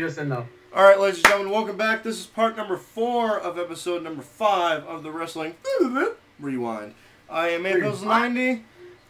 Yes and no. All right, ladies and gentlemen, welcome back. This is part number 4 of episode number 5 of the Wrestling Rewind. I am April's90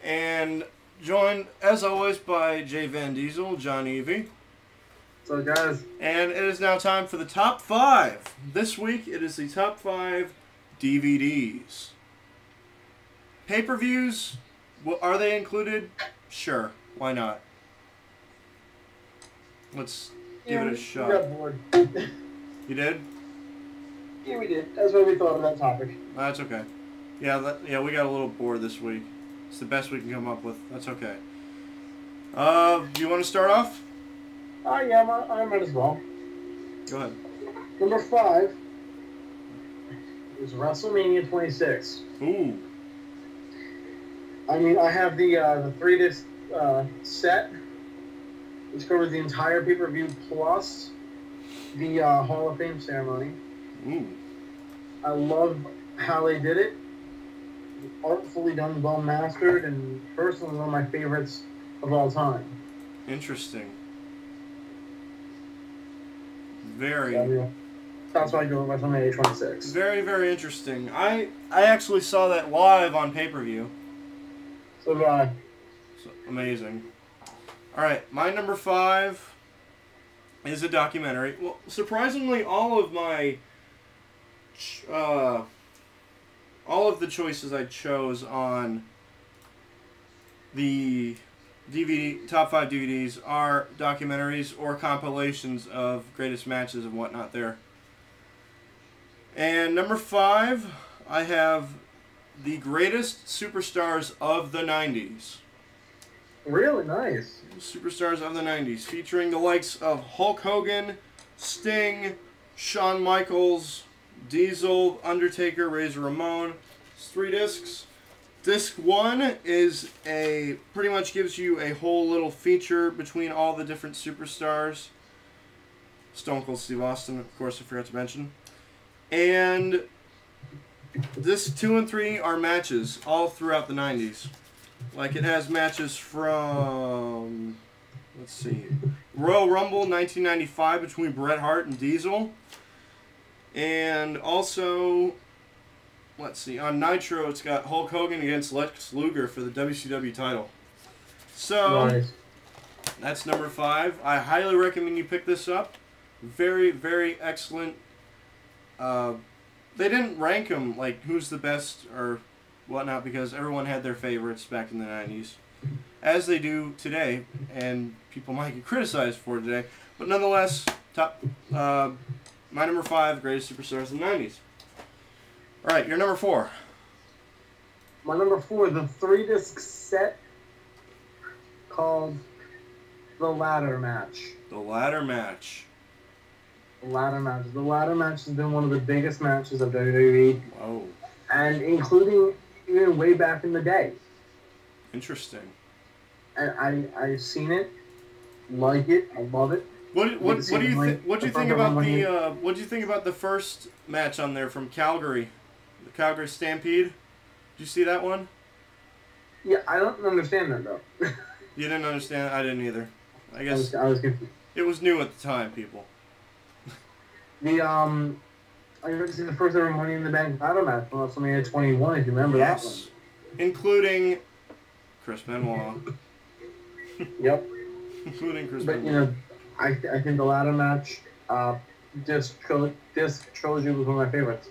and joined, as always, by J Van Diesel, Johnny V. So, guys. And it is now time for the top 5. This week, it is the top 5 DVDs. Pay-per-views, are they included? Sure, why not? Let's give it a shot. We got bored. You did? Yeah, we did. That's why we thought of that topic. That's okay. Yeah, we got a little bored this week. It's the best we can come up with. That's okay. Do you want to start off? Yeah, I might as well. Go ahead. Number 5 is WrestleMania 26. Ooh. I mean, I have the 3-disc set, which covers the entire pay-per-view plus the Hall of Fame ceremony. Ooh. I love how they did it. Artfully done, well mastered, and personally one of my favorites of all time. Interesting. Very. Yeah. That's why I go with WrestleMania 26. Very, very interesting. I actually saw that live on pay-per-view. So did I. So, amazing. All right, my number 5 is a documentary. Well, surprisingly, all of the choices I chose on the top 5 DVDs are documentaries or compilations of greatest matches and whatnot there. And number 5, I have the greatest superstars of the 90s. Really nice. Superstars of the 90s, featuring the likes of Hulk Hogan, Sting, Shawn Michaels, Diesel, Undertaker, Razor Ramon. It's 3 discs. Disc 1 is pretty much gives you a whole little feature between all the different superstars. Stone Cold Steve Austin, of course, I forgot to mention. And disc 2 and 3 are matches all throughout the 90s. Like, it has matches from, let's see, Royal Rumble 1995 between Bret Hart and Diesel. And also, let's see, on Nitro, it's got Hulk Hogan against Lex Luger for the WCW title. So, nice. That's number 5. I highly recommend you pick this up. Very, very excellent. They didn't rank them, like, who's the best or whatnot, because everyone had their favorites back in the 90s, as they do today, and people might get criticized for it today, but nonetheless, my number 5, greatest superstars in the 90s. Alright, your number 4. My number 4, the 3-disc set called The Ladder Match. The Ladder Match. The Ladder Match. The Ladder Match has been one of the biggest matches of WWE. Whoa. And including even way back in the day. Interesting. And I've seen it, like it, I love it. What do you think about the first match on there from Calgary, the Calgary Stampede? Did you see that one? Yeah, I don't understand that though. You didn't understand? I didn't either. I guess I was confused. It was new at the time, people. I remember seeing the first ever Money in the Bank ladder match from WrestleMania 21, if you remember that one. Including Chris Benoit. Yep. Including Chris Benoit. But, you know, I think the ladder match, disc trilogy was one of my favorites.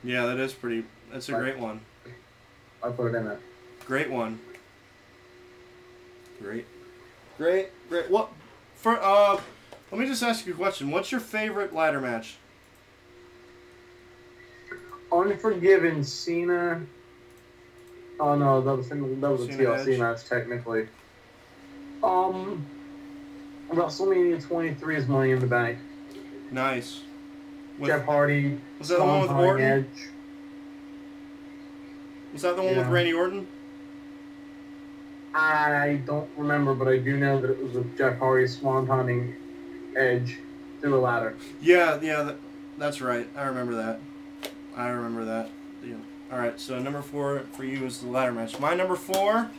Yeah, that's a great one. I put it in there. Great one. Great. What, let me just ask you a question. What's your favorite ladder match? Unforgiven, Cena. Oh no, that was a TLC match technically. WrestleMania 23 is Money in the Bank. Nice. Jeff Hardy. Was that the one with Orton? Edge. Was that the one with Randy Orton? I don't remember, but I do know that it was with Jeff Hardy swantoning Edge through a ladder. Yeah, that's right. I remember that. Yeah. Alright, so number 4 for you is the ladder match. My number 4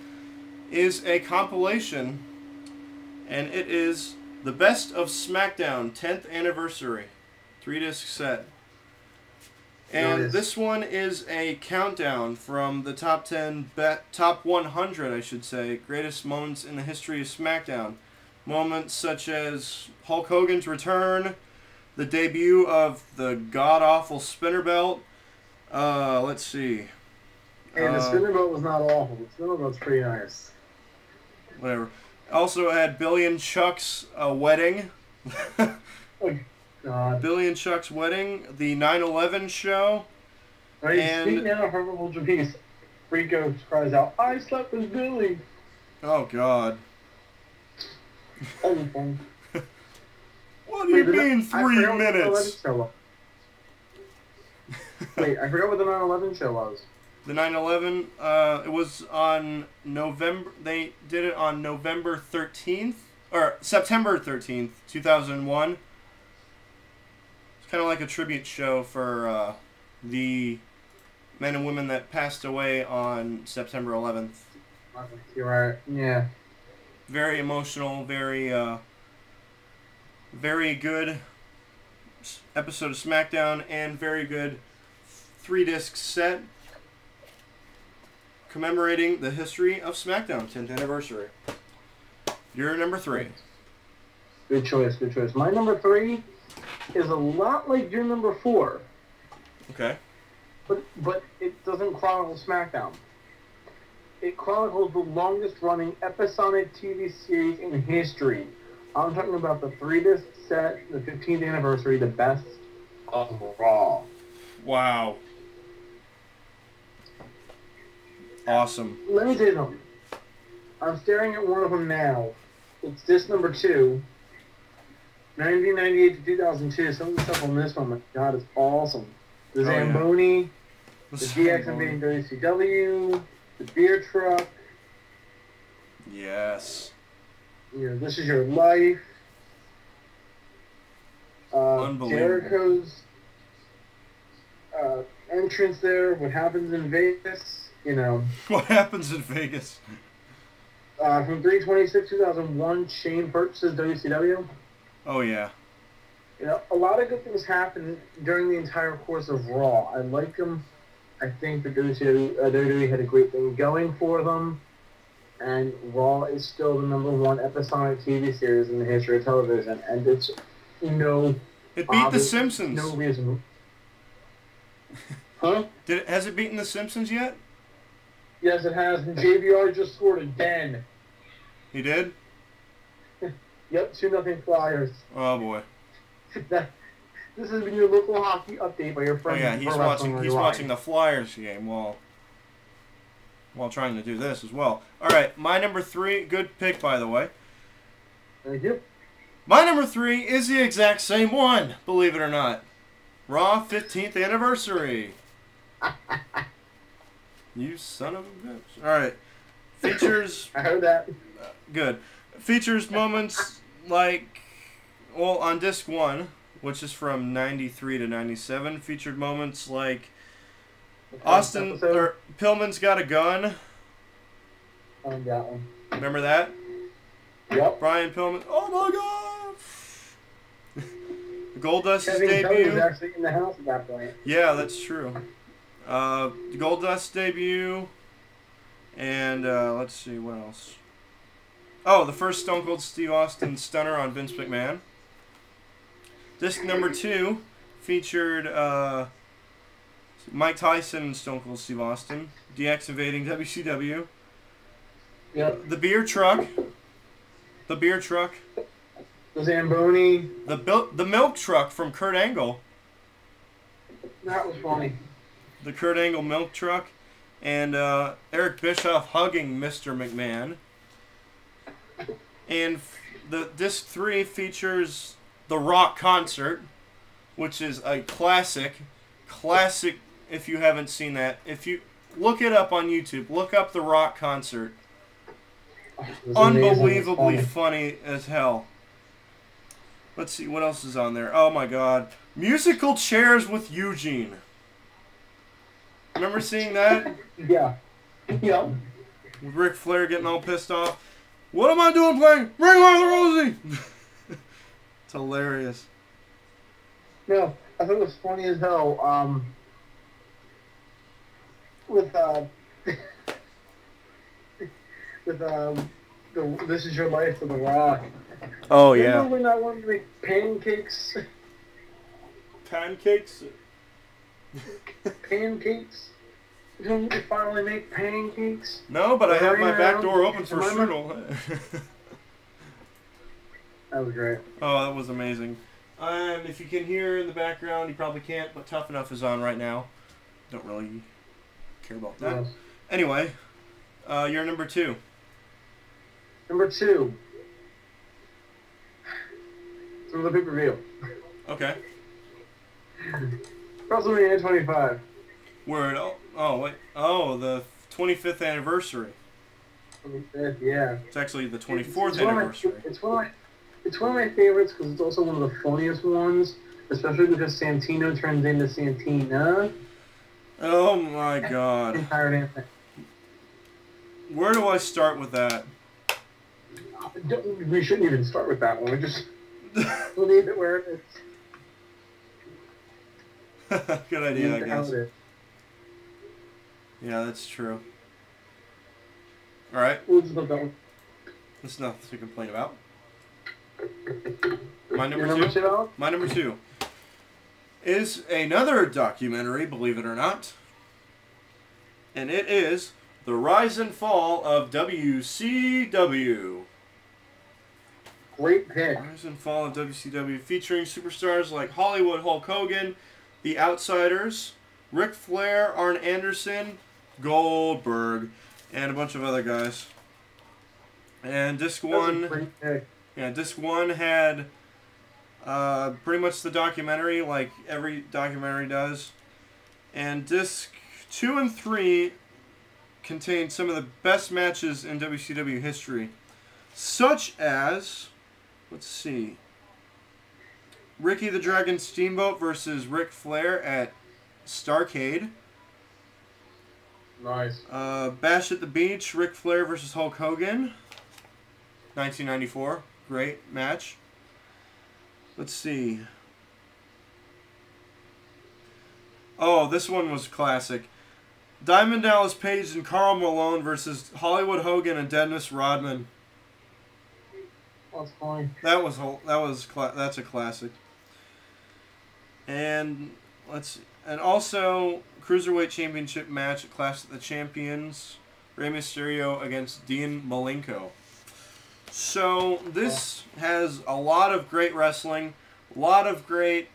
is a compilation, and it is The Best of SmackDown 10th Anniversary. 3-disc set. And Nice. this one is a countdown from the top 100, I should say, greatest moments in the history of SmackDown. Moments such as Hulk Hogan's return, the debut of the god-awful spinner belt. Let's see. And the spinner belt was not awful. The spinner belt's pretty nice. Whatever. Also had Billy and Chuck's wedding. Oh, God. Billy and Chuck's wedding. The 9/11 show. Right, And- speaking of Horrible Japanese, Rico cries out, "I slept with Billy." Oh, God. That was fun. What do you mean I 3 forgot what the 9/11 minutes? show was. Wait, I forgot what the 9/11 show was. The 9/11, it was on November, they did it on November 13th, or September 13th, 2001. It's kind of like a tribute show for the men and women that passed away on September 11th. You're right. Yeah. Very emotional, very good episode of SmackDown, and very good 3-disc set commemorating the history of SmackDown 10th anniversary. Your number 3. Good choice. Good choice. My number 3 is a lot like your number 4, Okay. but it doesn't chronicle SmackDown. It chronicles the longest running episodic TV series in history. I'm talking about the 3-disc set, the 15th anniversary, the best of Raw. Wow. Awesome. Let me tell you something. I'm staring at one of them now. It's disc number 2. 1998 to 2002. Some of the stuff on this one, my God, is awesome. The Oh, yeah. Zamboni, the DX invading WCW, the beer truck, Yes. This Is Your Life, Unbelievable. Jericho's entrance there, what happens in Vegas, What happens in Vegas? from 3/26/2001, Shane purchases WCW. Oh, yeah. A lot of good things happen during the entire course of Raw. I like them. I think the WWE had a great thing going for them. And Raw is still the number 1 episodic TV series in the history of television. And it's It beat The Simpsons. No reason. Huh? Has it beaten The Simpsons yet? Yes, it has. And JBR just scored again. He did? Yep, 2-0 Flyers. Oh, boy. This has been your local hockey update by your Oh, friend. yeah, he's watching the Flyers game while trying to do this as well. All right, my number 3, good pick, by the way. Thank you. My number 3 is the exact same one, believe it or not. Raw 15th anniversary. You son of a bitch. All right. Features... I heard that. Good. Features moments like... Well, on disc 1, which is from 93 to 97, featured moments like... Pillman's got a gun. I got one. Remember that? Yep. Brian Pillman. Oh my God! Goldust's Kevin Kelly was debut. actually in the house at that point. Yeah, that's true. Goldust's debut. And let's see, what else? Oh, the first Stone Cold Steve Austin stunner on Vince McMahon. Disc number 2 featured Mike Tyson and Stone Cold Steve Austin. DX invading WCW. Yep. The beer truck. The beer truck. The Zamboni. The milk truck from Kurt Angle. That was funny. The Kurt Angle milk truck. And Eric Bischoff hugging Mr. McMahon. And the disc 3 features the Rock concert, which is a classic if you haven't seen that. If you look it up on YouTube, look up the Rock concert. Unbelievably funny as hell. Let's see what else is on there. Oh my God. Musical chairs with Eugene. Remember seeing that? Yeah. Yep. With Ric Flair getting all pissed off. What am I doing playing Ring Around the Rosie? It's hilarious. No, I thought it was funny as hell. With with the This Is Your Life of The Rock. Oh, Remember yeah. when I wanted to make pancakes? Pancakes? Pancakes? Didn't you finally make pancakes? No, but I have my back Around door open for Jemima? strudel. That was great. Oh, that was amazing. And if you can hear in the background, you probably can't, but Tough Enough is on right now. Don't really care about that. Yes. Anyway, you're number 2. Number 2. From the pay-per-view. Okay. WrestleMania 25. Word. Oh, wait. Oh, the 25th anniversary. 25th, yeah. It's actually the 24th It's one of anniversary. It's one of my favorites because it's also one of the funniest ones, especially because Santino turns into Santina. Oh my god. Entire damn thing. Where do I start with that? We shouldn't even start with that one. We just leave it where it is. Good idea, I Leave it how guess. it is. Yeah, that's true. Alright, We'll just let that one. that's nothing to complain about. My Your number 2? Alex? My number 2 is another documentary, believe it or not. And it is The Rise and Fall of WCW. Great pick. Rise and Fall of WCW, featuring superstars like Hollywood Hulk Hogan, The Outsiders, Ric Flair, Arn Anderson, Goldberg, and a bunch of other guys. And disc That's a 1, great pick. yeah, disc 1 had pretty much the documentary, like every documentary does. And disc 2 and 3 contained some of the best matches in WCW history, such as, let's see, Ricky the Dragon Steamboat versus Ric Flair at Starrcade. Nice. Bash at the Beach, Ric Flair versus Hulk Hogan, 1994. Great match. Let's see. Oh, this one was classic. Diamond Dallas Page and Karl Malone versus Hollywood Hogan and Dennis Rodman. That's fine. That's a classic. And also Cruiserweight Championship match at Clash of the Champions, Rey Mysterio against Dean Malenko. So this has a lot of great wrestling, a lot of great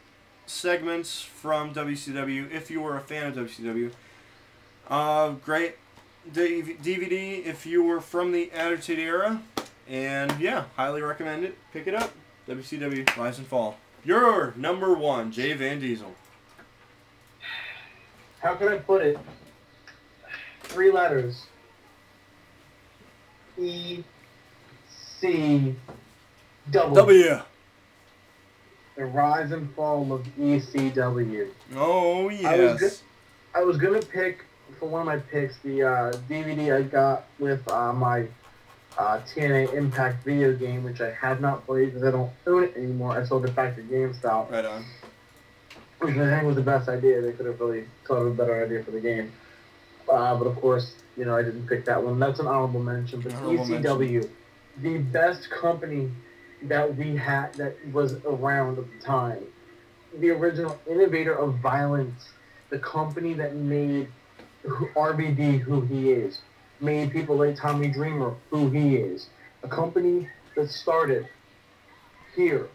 segments from WCW. If you were a fan of WCW, great DVD if you were from the Attitude Era, and yeah, highly recommend it. Pick it up. WCW Rise and Fall. Your number 1, Jay Van Diesel. How can I put it? 3 letters. E-C-W. W. The Rise and Fall of ECW. Oh yes. I was gonna pick, for one of my picks, the DVD I got with my TNA Impact video game, which I have not played because I don't own it anymore. I sold it back to GameStop. Right on. Which I think was the best idea. They could have really thought of a better idea for the game. But of course, I didn't pick that one. That's an honorable mention. But ECW, the best company that we had that was around at the time. The original innovator of violence. The company that made RVD who he is. Made people like Tommy Dreamer who he is. A company that started here